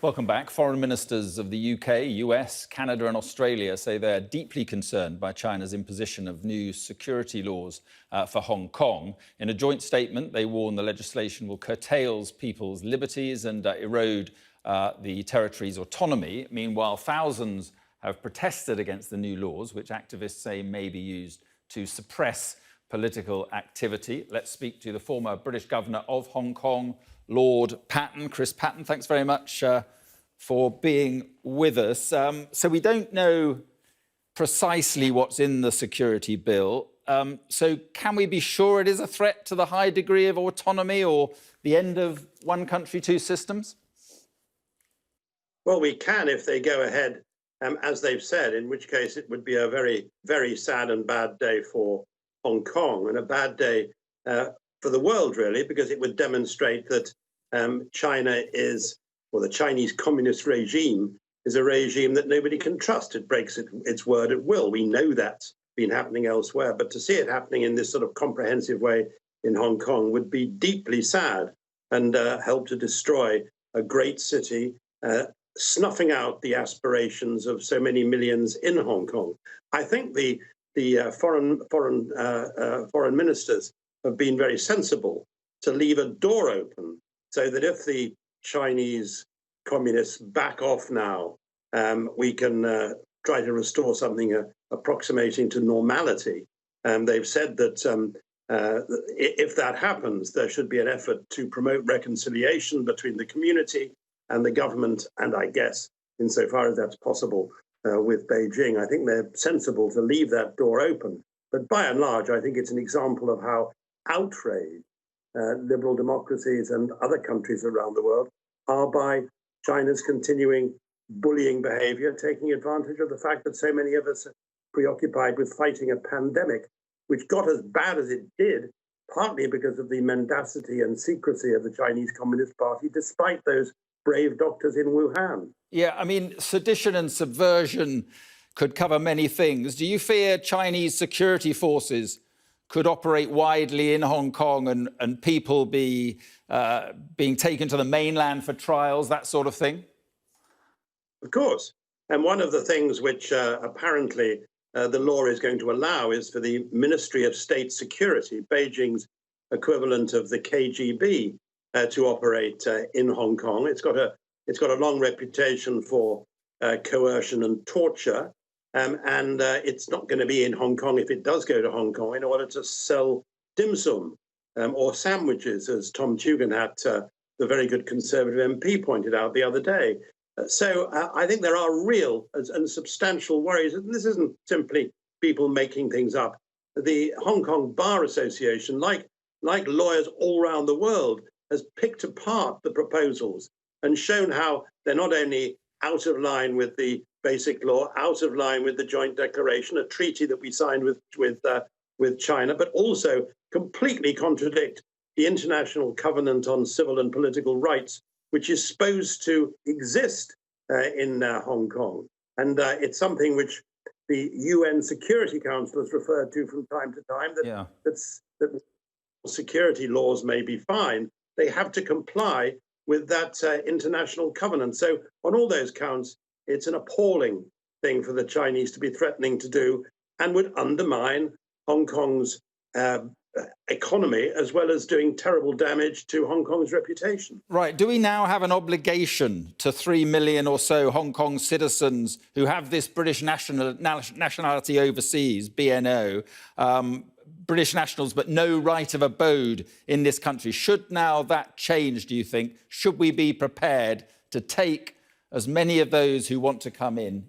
Welcome back. Foreign ministers of the UK, US, Canada and Australia say they're deeply concerned by China's imposition of new security laws for Hong Kong. In a joint statement, they warn the legislation will curtail people's liberties and erode the territory's autonomy. Meanwhile, thousands have protested against the new laws, which activists say may be used to suppress political activity. Let's speak to the former British governor of Hong Kong, Lord Patten. Chris Patten, thanks very much for being with us. So we don't know precisely what's in the security bill. So can we be sure it is a threat to the high degree of autonomy or the end of one country, two systems? Well, we can if they go ahead, as they've said, in which case it would be a very, very sad and bad day for Hong Kong and a bad day for the world, really, because it would demonstrate that China is, or the Chinese communist regime is a regime that nobody can trust. It breaks its word at will. We know that's been happening elsewhere, but to see it happening in this sort of comprehensive way in Hong Kong would be deeply sad and help to destroy a great city, snuffing out the aspirations of so many millions in Hong Kong. I think the foreign ministers have been very sensible to leave a door open so that if the Chinese communists back off now, we can try to restore something approximating to normality. They've said that if that happens, there should be an effort to promote reconciliation between the community and the government, and I guess, insofar as that's possible, with Beijing. I think they're sensible to leave that door open. But by and large, I think it's an example of how outraged liberal democracies and other countries around the world are by China's continuing bullying behavior, taking advantage of the fact that so many of us are preoccupied with fighting a pandemic, which got as bad as it did, partly because of the mendacity and secrecy of the Chinese Communist Party, despite those brave doctors in Wuhan. Yeah, I mean, sedition and subversion could cover many things. Do you fear Chinese security forces could operate widely in Hong Kong and people being taken to the mainland for trials, that sort of thing? Of course. And one of the things which apparently the law is going to allow is for the Ministry of State Security, Beijing's equivalent of the KGB, to operate in Hong Kong. It's got a long reputation for coercion and torture. And it's not going to be in Hong Kong if it does go to Hong Kong in order to sell dim sum or sandwiches, as Tom Tugendhat, the very good Conservative MP, pointed out the other day. So I think there are real and substantial worries. And this isn't simply people making things up. The Hong Kong Bar Association, like lawyers all around the world, has picked apart the proposals and shown how they're not only out of line with the basic law, out of line with the joint declaration, a treaty that we signed with China, but also completely contradict the International Covenant on Civil and Political Rights, which is supposed to exist in Hong Kong. And it's something which the UN Security Council has referred to from time to time, that security laws may be fine. They have to comply with that international covenant. So on all those counts, it's an appalling thing for the Chinese to be threatening to do and would undermine Hong Kong's economy, as well as doing terrible damage to Hong Kong's reputation. Right. Do we now have an obligation to 3 million or so Hong Kong citizens who have this British nationality overseas, BNO, British nationals, but no right of abode in this country? Should now that change, do you think? Should we be prepared to take as many of those who want to come in?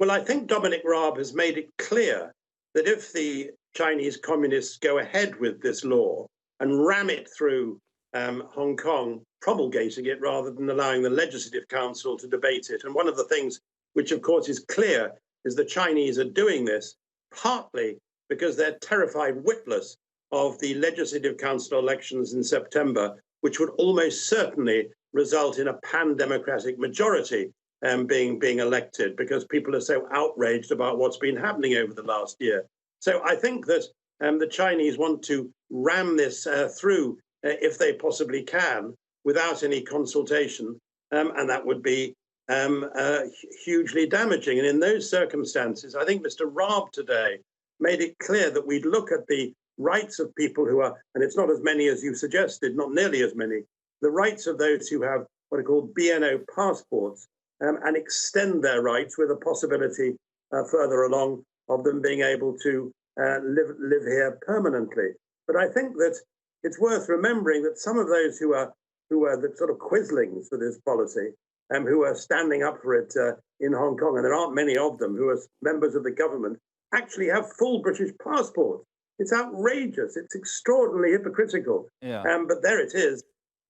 Well, I think Dominic Raab has made it clear that if the Chinese communists go ahead with this law and ram it through Hong Kong, promulgating it rather than allowing the Legislative Council to debate it. And one of the things which, of course, is clear is the Chinese are doing this partly because they're terrified witless of the Legislative Council elections in September, which would almost certainly result in a pan-democratic majority being elected, because people are so outraged about what's been happening over the last year. So I think that the Chinese want to ram this through if they possibly can, without any consultation, and that would be hugely damaging. And in those circumstances, I think Mr. Raab today made it clear that we'd look at the rights of people who are, and it's not as many as you suggested, not nearly as many, the rights of those who have what are called BNO passports, and extend their rights with a possibility further along of them being able to live here permanently. But I think that it's worth remembering that some of those who are the sort of quislings for this policy, who are standing up for it in Hong Kong, and there aren't many of them who are members of the government, actually have full British passports. It's outrageous. It's extraordinarily hypocritical. Yeah. But there it is.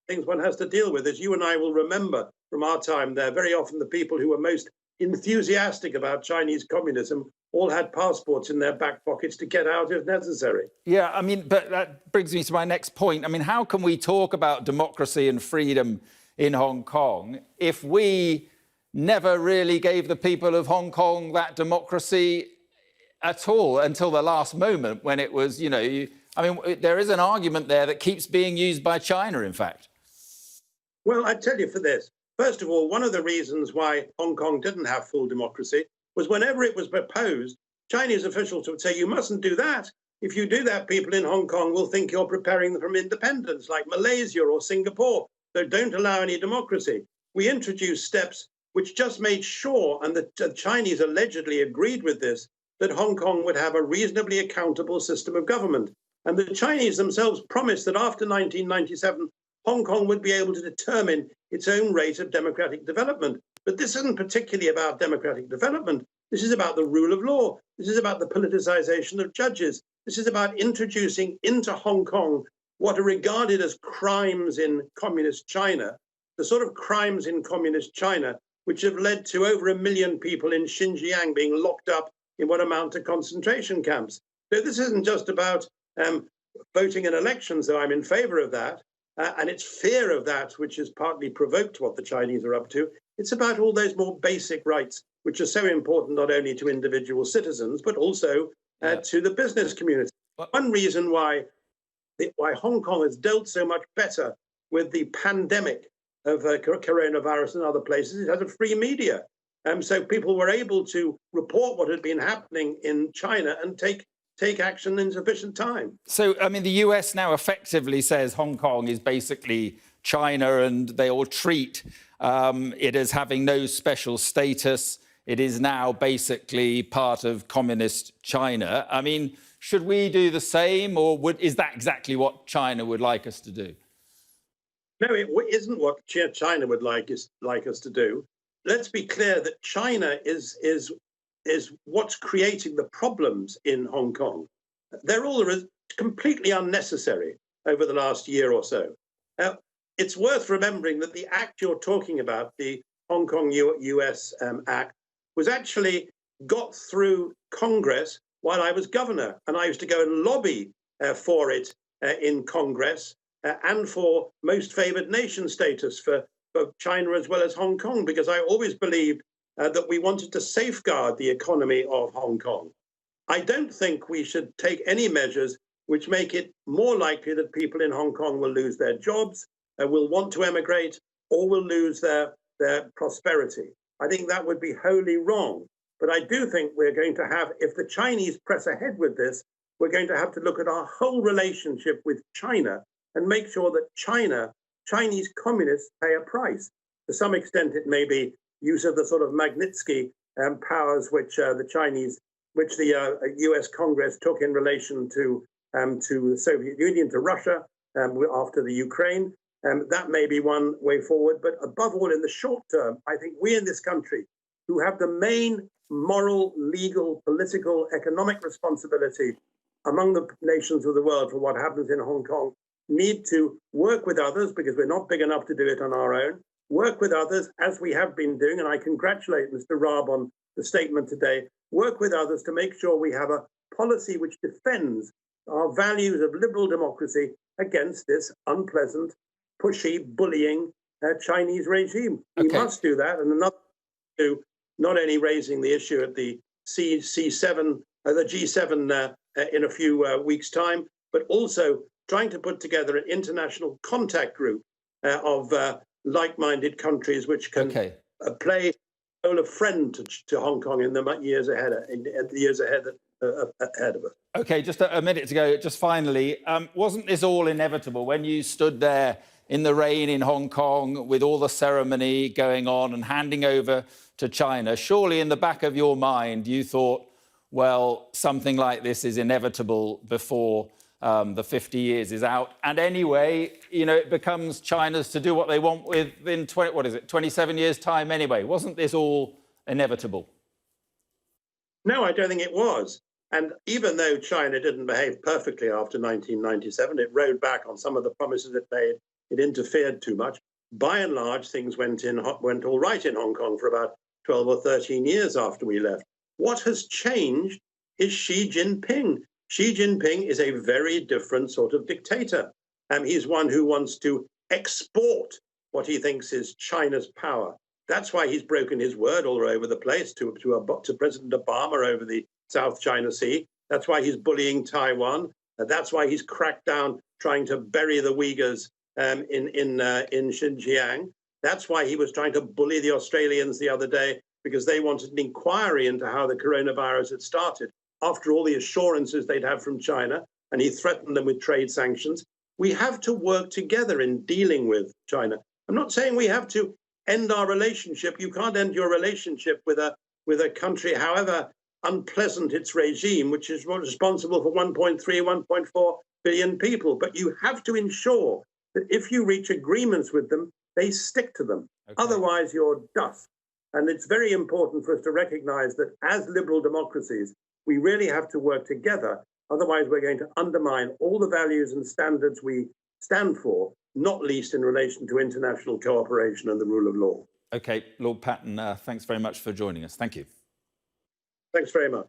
Things one has to deal with. As you and I will remember from our time there, very often the people who were most enthusiastic about Chinese communism all had passports in their back pockets to get out if necessary. Yeah, I mean, but that brings me to my next point. I mean, how can we talk about democracy and freedom in Hong Kong if we never really gave the people of Hong Kong that democracy at all until the last moment when it was, I mean, there is an argument there that keeps being used by China, in fact. Well, I tell you for this. First of all, one of the reasons why Hong Kong didn't have full democracy was whenever it was proposed, Chinese officials would say, you mustn't do that. If you do that, people in Hong Kong will think you're preparing them for independence, like Malaysia or Singapore. So don't allow any democracy. We introduced steps which just made sure, and the Chinese allegedly agreed with this, that Hong Kong would have a reasonably accountable system of government. And the Chinese themselves promised that after 1997, Hong Kong would be able to determine its own rate of democratic development. But this isn't particularly about democratic development. This is about the rule of law. This is about the politicization of judges. This is about introducing into Hong Kong what are regarded as crimes in communist China, the sort of crimes in communist China which have led to over 1 million people in Xinjiang being locked up in what amount to concentration camps. So this isn't just about voting in elections, though I'm in favor of that. And it's fear of that which has partly provoked what the Chinese are up to. It's about all those more basic rights, which are so important not only to individual citizens, but also to the business community. One reason why Hong Kong has dealt so much better with the pandemic of coronavirus and other places, it has a free media. So people were able to report what had been happening in China and take action in sufficient time. So, I mean, the US now effectively says Hong Kong is basically China and they all treat it as having no special status. It is now basically part of communist China. I mean, should we do the same, or is that exactly what China would like us to do? No, it isn't what China would like us to do. Let's be clear that China is what's creating the problems in Hong Kong. They're all completely unnecessary over the last year or so. It's worth remembering that the act you're talking about, the Hong Kong-US Act, was actually got through Congress while I was governor. And I used to go and lobby for it in Congress and for most favored nation status for China as well as Hong Kong, because I always believed that we wanted to safeguard the economy of Hong Kong. I don't think we should take any measures which make it more likely that people in Hong Kong will lose their jobs, will want to emigrate, or will lose their prosperity. I think that would be wholly wrong. But I do think we're going to have, if the Chinese press ahead with this, we're going to have to look at our whole relationship with China and make sure that Chinese communists pay a price. To some extent, it may be use of the sort of Magnitsky powers which the US Congress took in relation to the Soviet Union, to Russia, after the Ukraine. That may be one way forward. But above all, in the short term, I think we in this country, who have the main moral, legal, political, economic responsibility among the nations of the world for what happens in Hong Kong, need to work with others, because we're not big enough to do it on our own, work with others as we have been doing, and I congratulate Mr. Raab on the statement today, work with others to make sure we have a policy which defends our values of liberal democracy against this unpleasant, pushy, bullying Chinese regime. We must do that, and another to not only raising the issue at the G7 in a few weeks' time, but also trying to put together an international contact group of like-minded countries which can Okay. play the role of friend to Hong Kong in the years ahead, ahead of us. Okay, just a minute to go. Just finally, wasn't this all inevitable when you stood there in the rain in Hong Kong with all the ceremony going on and handing over to China? Surely in the back of your mind, you thought, well, something like this is inevitable before the 50 years is out. And anyway, you know, it becomes China's to do what they want within 27 years' time anyway. Wasn't this all inevitable? No, I don't think it was. And even though China didn't behave perfectly after 1997, it rode back on some of the promises it made. It interfered too much. By and large, things went all right in Hong Kong for about 12 or 13 years after we left. What has changed is Xi Jinping. Xi Jinping is a very different sort of dictator. He's one who wants to export what he thinks is China's power. That's why he's broken his word all over the place to President Obama over the South China Sea. That's why he's bullying Taiwan. That's why he's cracked down trying to bury the Uyghurs in Xinjiang. That's why he was trying to bully the Australians the other day, because they wanted an inquiry into how the coronavirus had started after all the assurances they'd have from China, and he threatened them with trade sanctions. We have to work together in dealing with China. I'm not saying we have to end our relationship. You can't end your relationship with a country, however unpleasant its regime, which is responsible for 1.3, 1.4 billion people. But you have to ensure that if you reach agreements with them, they stick to them. Okay. Otherwise, you're dust. And it's very important for us to recognize that as liberal democracies, we really have to work together. Otherwise, we're going to undermine all the values and standards we stand for, not least in relation to international cooperation and the rule of law. OK, Lord Patten, thanks very much for joining us. Thank you. Thanks very much.